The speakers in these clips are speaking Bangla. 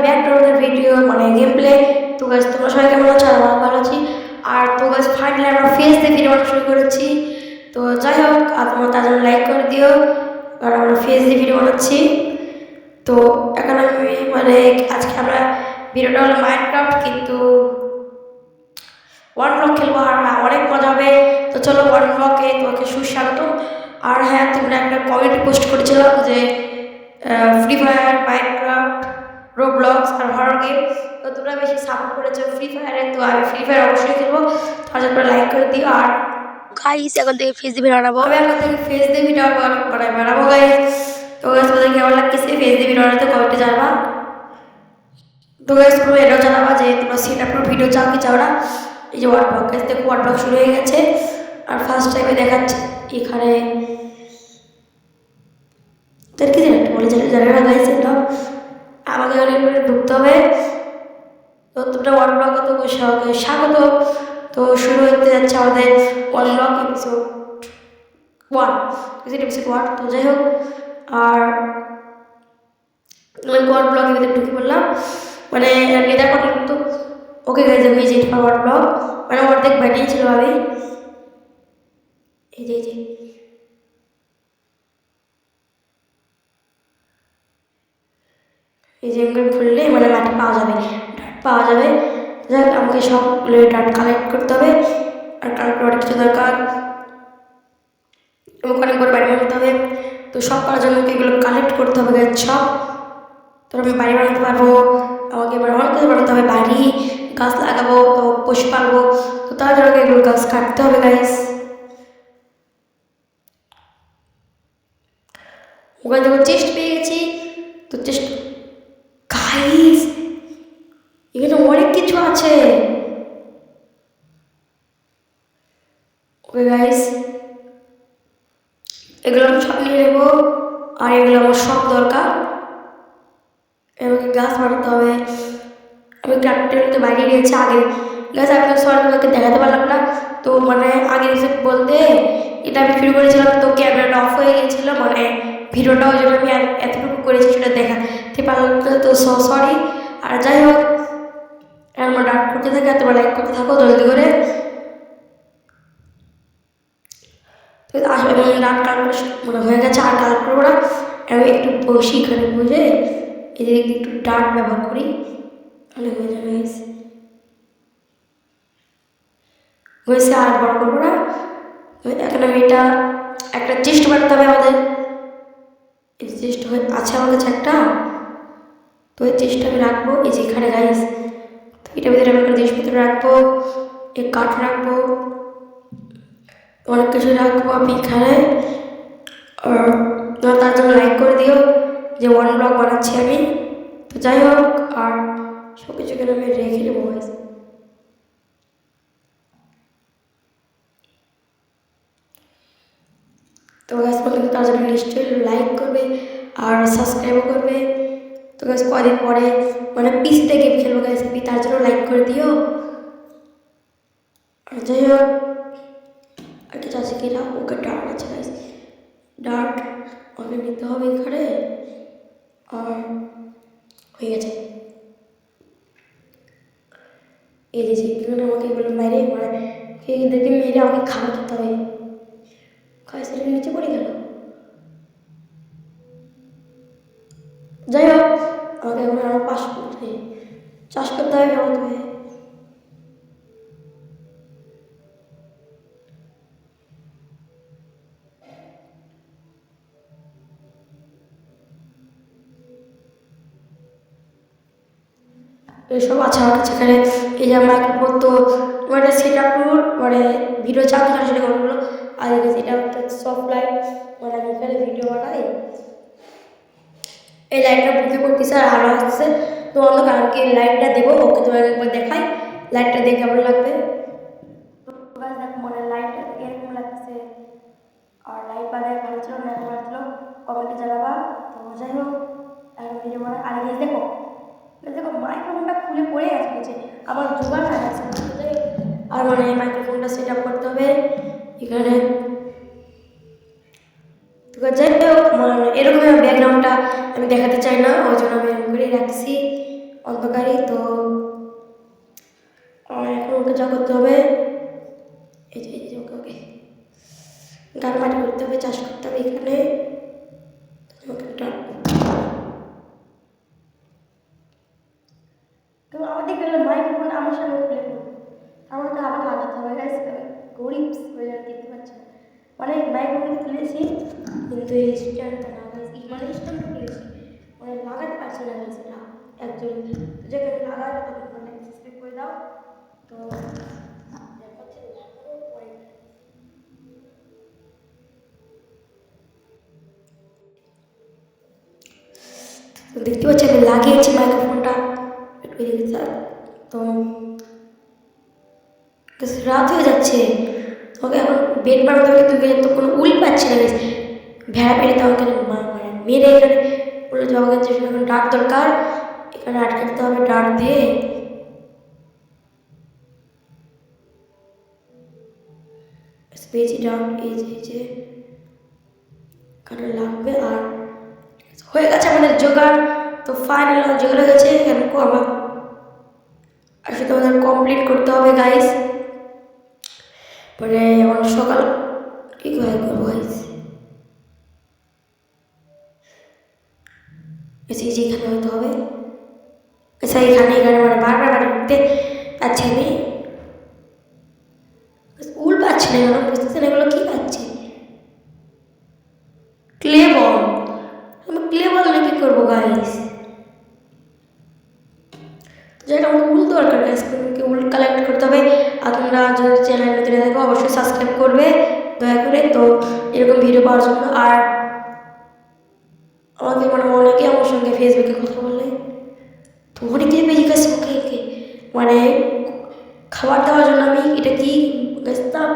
ব্যাকগ্রাউন্ডের ভিডিও মানে গেম প্লে। তো গাইস তোমরা সবাই কেমন আছো? আমরা ভালো আছি। আর তো গাইস ফাইনালি আমরা ফেস দিয়ে ভিডিও বানানো শুরু করেছি। তো যাই হোক তোমরা তার জন্য লাইক করে দিও, আর আমরা ফেস দিয়ে ভিডিও বানাচ্ছি। তো এখন আমি মানে আজকে আমরা ভিডিওটা হলো মাইনক্রাফট, কিন্তু ওয়ান ব্লক খেলবো আর অনেক মজা হবে। তো চলো ওয়ান ব্লকে তোমাকে সুস্বাগত। আর হ্যাঁ, তোমরা একটা কমেন্ট পোস্ট করেছিলাম যে ফ্রি ফায়ার, মাইনক্রাফট, রোবলক্স আর হরর গেম। তো তোমরা বেশি সাপোর্ট করেছো ফ্রি ফায়ারে, তো আমি ফ্রি ফায়ার অবশ্যই খেলবো। তোমার জন্য লাইক করে দিও। আর গাইস এখন থেকে ফেস দিয়ে ভিডিও বানাবো। আমি এখন থেকে ফেস দিয়ে ভিডিও বানাবো গাইস। তো গাইস তোমাদের কেমন লাগছে ফেস দিয়ে ভিডিও বানাতে কমেন্টে জানাবা। তো গাইস তোমরা এটাও জানাবা যে তোমরা সেটআপের ভিডিও চাও কি চাও না। এই যে ওয়ার্ড ব্লক, গাইস দেখো ওয়ার্ড ব্লক শুরু হয়ে গেছে। আর ফার্স্ট টাইমে দেখাচ্ছে এখানে তার কি জানি বলে জানে না গাইস, এটা আমাকে অনেক ঢুকতে হবে। তো তোমরা ওয়ান ব্লক তো স্বাগত। তো শুরু হতে যাচ্ছে আমাদের ওয়ান ব্লক এপিসোড 1। তো যাই হোক, আর আমি ওয়ান ব্লকের ভিতরে ঢুকে পড়লাম, মানে নেতার কথা কিন্তু ওকে গাইজ আমি যে ওয়ান ব্লক মানে অর্ধেক বানিয়েছিল আমি। এই যে এই যে খুললে মানে মাটি পাওয়া যাবে, ডাট পাওয়া যাবে। যাই হোক আমাকে সবগুলো ডাট কালেক্ট করতে হবে। আর কালেক্ট করার কিছু দরকার, অনেক করে বাড়ি বানাতে হবে। তো সব করার জন্য এগুলো কালেক্ট করতে হবে গাছ সব। তো আমি বাড়ি বানাতে পারবো, আমাকে এবার অনেক কিছু বানাতে হবে, বাড়ি, গাছ লাগাবো, তো পশু পালবো। তো তার জন্য এগুলো গাছ কাটতে হবে গাইস। ওখানে যখন চেস্ট পেয়ে গেছি, তো চেস্ট গাইস এখানে অনেক কিছু আছে। ওকে গাইস এগুলো আমি সব নিয়ে নেবো, আর এগুলো আমার সব দরকার। আমাকে গাছ বানাতে হবে। আমি ক্রাফটের বাইরে নিয়েছি আগে গাছ, আমি সবাই তোমাকে দেখাতে পারলাম না। তো মানে আগে এসে বলতে এটা আমি শুরু করেছিলাম, তো ক্যামেরাটা অফ হয়ে গেছিলো, মানে ভিডিওটা ওই জন্য আমি এতটুকু করেছি সেটা দেখাতে পারলাম না, তো সরি। আর যাই হোক আমার ডাক করতে থাকে, তোমার লাইক করতে থাকো জলদি করে। তো আসলে ডাক কালার মানে হয়ে গেছে, আর কালার করবো না। আমি একটু বসি এখানে বুঝে এদিকে একটু ডার্ক ব্যবহার করি, তাহলে হয়ে যাবে হয়েছে। আর বড় করবো না। এখন আমি এটা একটা চেস্ট বানাতে হবে আমাদের। এই চেস্ট আছে আমার কাছে একটা, তো এই চেস্টটা আমি রাখবো এই যে এখানে গাইস। তো এটার ভিতরে আমি একটা জিনিসপত্র রাখবো, এই কাঠ রাখবো, অনেক কিছু রাখবো আমি এখানে। আর তার জন্য লাইক করে দিও যে ওয়ান ব্লক বানাচ্ছি আমি। তো যাই হোক, আর সব কিছু এখানে আমি রেখে দেবো গাইস। তো গাছ কিন্তু তার জন্য নিশ্চয়ই লাইক করবে আর সাবস্ক্রাইবও করবে। তো গাছ কদিন পরে মানে পিসিতে গেম খেলবো গাছ, তার জন্য লাইক করে দিও। আর যাই হোক আর কিছু আছে কিনা, ওকে ডার্ট আছে গাছ, ডার্ট ওকে নিতে হবে এখানে। আর হয়ে গেছে এই যে এখানে আমাকে এগুলো মেরে মানে এদেরকে মেরে আমাকে খাবার খেতে হবে। খাইছে নিচে পড়ে গেল। যাই হোক আমাকে এখন আরো চাষ করতে হবে কেমন হয়ে। এসব আছে আমার কাছে এখানে। এই যে মাইক্রোফোন, তো মানে সেটা মানে ভিডিও চাপতে হয় সেটা কোনগুলো। আর এটা একটা সফট লাইট, মানে আমি এখানে ভিডিও বানাই। এই লাইটটা বুঝতে করতেছে আর আলো আসছে, তো অন্ধকারকে লাইটটা দেবো। ওকে তোমাকে একবার দেখাই লাইটটা দিয়ে কেমন লাগবে। মানে লাইটটা এরকম লাগছে, আর লাইট বাজারে ভালো ছিল না ভালো ছিল কমেন্টে জানাবা। তো যাই হোক এখন ভিডিও বানাই। আর দেখো মাইক্রোফোনটা খুলে পড়ে গেছে, আমার জোগাড় না গেছে। আর মানে মাইক্রোফোনটা সেট আপ করতে হবে এখানে। যাই হোক মানে এরকম ব্যাকগ্রাউন্ডটা আমি দেখাতে চাই না, ওই জন্য আমি এরকম করে রাখছি। অন্ধকারই। তো এখন ওকে যা করতে হবে, এই যে ওকে ওকে গান মাটি করতে হবে, চাষ করতে হবে এখানে। ওকে ডাকবো। তো আমাদের গেলে মাইক্রোফোন আমার সামনে প্লে করবো, আমার তো আবার লাগাতে হবে গাইস। গরিব হয়ে যাবে, দেখতে পাচ্ছি না। মানে মাইক্রোফোন কিনেছি কিন্তু এই স্ট্যান্ডটা না গাইস, মানে স্ট্যান্ডটা কিনেছি মানে লাগাতে পারছি না গাইস। এটা একজন যেখানে লাগাতে তখন মানে সাবস্ক্রাইব করে দাও। তো দেখাচ্ছে লাগানোর পরে তো দেখতে পাচ্ছি আমি লাগিয়েছি মাইক্রোফোনটা একটু এদিকে স্যার। তো রাত হয়ে যাচ্ছে, তোকে এখন বেড বানাতে হবে, তুই তো কোনো উল পাচ্ছি না গাইস। ভেড়া পেড়ে তাও এখানে মানে মেরে এখানে উড়ে যাওয়া গেছে। এখন ডাক দরকার, এখানে আটকাতে হবে ডাক দিয়ে। পেয়েছি ডাক, এই যে এখানে লাগবে। আর হয়ে গেছে আমাদের জোগাড়। তো ফাইনাল জোগাড় হয়ে গেছে, এখন করবো আর সেটা আমাদের কমপ্লিট করতে হবে গাইস। মানে এখন সকাল কি করবো গাইস, যেখানে হয়তো হবে এখানে মানে বারবার বাড়ি উঠতে পাচ্ছি আমি, উল পাচ্ছি না কেন বুঝতেছি না এগুলো কি পাচ্ছি। ক্লে বল, আমি ক্লে বল নিয়ে কি করবো গাইস। যেটা আমাকে উল দরকার গাইস, আমাকে উল কালেক্ট করতে হবে। আর তোমরা যদি চ্যানেল নতুন দেখো অবশ্যই সাবস্ক্রাইব করবে দয়া করে, তো এরকম ভিডিও পাওয়ার জন্য। আর আমাকে মানে অনেকে আমার সঙ্গে ফেসবুকে কথা বলে, তো অনেকেই পেয়ে গেছে ওকে মানে খাবার দেওয়ার জন্য। আমি এটা কি গেছিলাম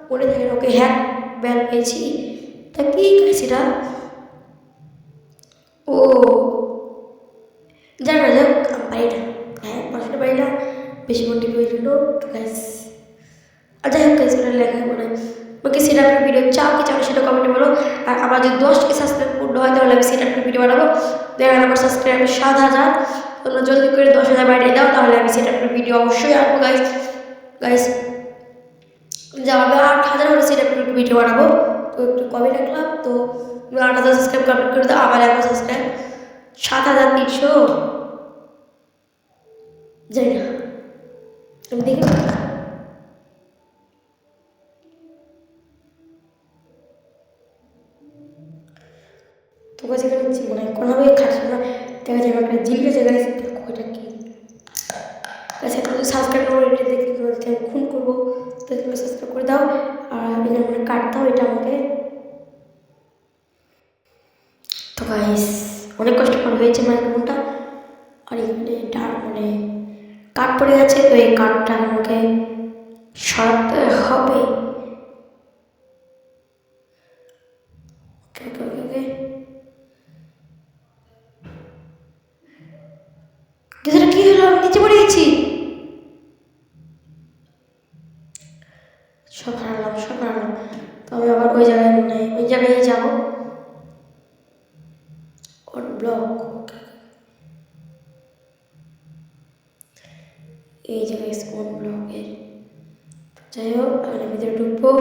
মনে থাকে ওকে হ্যাক ব্যান পেয়েছি, তা কি সেটা ও যাক পারি না, হ্যাঁ পড়াশোনা পারি না, বেশি মোটিভ হয়ে জন্য গাইস। আর যাই হোক গাইস লেখা মানে ওকে সেটা একটা ভিডিও চাও কি চাও সেটা কমেন্টে বলো। আর আমার যদি 10কে সাবস্ক্রাইব পূর্ণ হয় তাহলে আমি সেটা একটা ভিডিও বানাবো। দেখেন আমার সাবস্ক্রাইব 7,000, তোমরা জলদি করে 10,000 বাড়িয়ে দাও, তাহলে আমি সেটা একটা ভিডিও অবশ্যই আনবো গাইস। গাইস যাবে 8,000 হলে সেটা একটা ভিডিও বানাবো। তো একটু কমে রাখলাম, তো 8,000 সাবস্ক্রাইব কমপ্লিট করে দাও। আবার এখন সাবস্ক্রাইব 7,300 যাই না আমি দেখি তোকে যেখানে মানে কোনোভাবে খাচ্ছি না, দেখা যায় একটা জিনিস আছে গাইস, দেখো এটা কি আচ্ছা। তুমি সাবস্ক্রাইব করো, এটা দেখে তোমাদেরকে আমি খুন করবো, তো তুমি সাবস্ক্রাইব করে দাও। আর এখানে মানে কাট দাও এটা আমাকে। তো গাইস অনেক কষ্ট করে হয়েছে মাইক্রোফোনটা। আর এখানে ডার মানে কাঠ পড়ে গেছে, তো এই কাঠটা আমাকে সরাতে হবে। কিছুটা কি হলো, আমি নিচে পড়ে গেছি। সব হারালাম। তো আমি আবার ওই জায়গায় মানে ওই জায়গায় যাবো অন ব্লক। এই জায়গায় অন ব্লকের যাই হোক আমি ভিতরে ঢুকবো।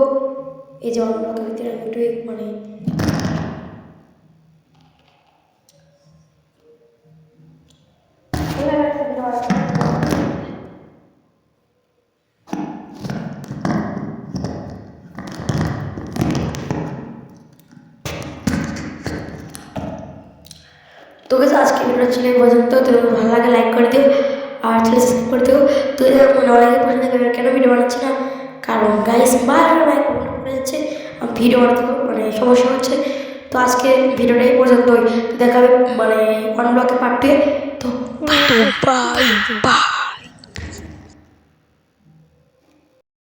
এই যে অন ব্লকের ভিতরে আমি একটু মানে তোকে আজকে ভিডিওটা ছিল এই পর্যন্ত। তো ভালো লাগে লাইক করে দিও আর চ্যানেল সাবস্ক্রাইব করে দিও। তো মানে অনেকে প্রশ্ন থাকে কেন ভিডিও বানাচ্ছি না, কারণ গাইস বারবার মাইক্রোফোন পড়ে যাচ্ছে, ভিডিও বানাতে মানে সমস্যা হচ্ছে। তো আজকে ভিডিওটা এই পর্যন্তই, দেখাবে মানে অন ব্লকে পার্ট 2। তো বাই।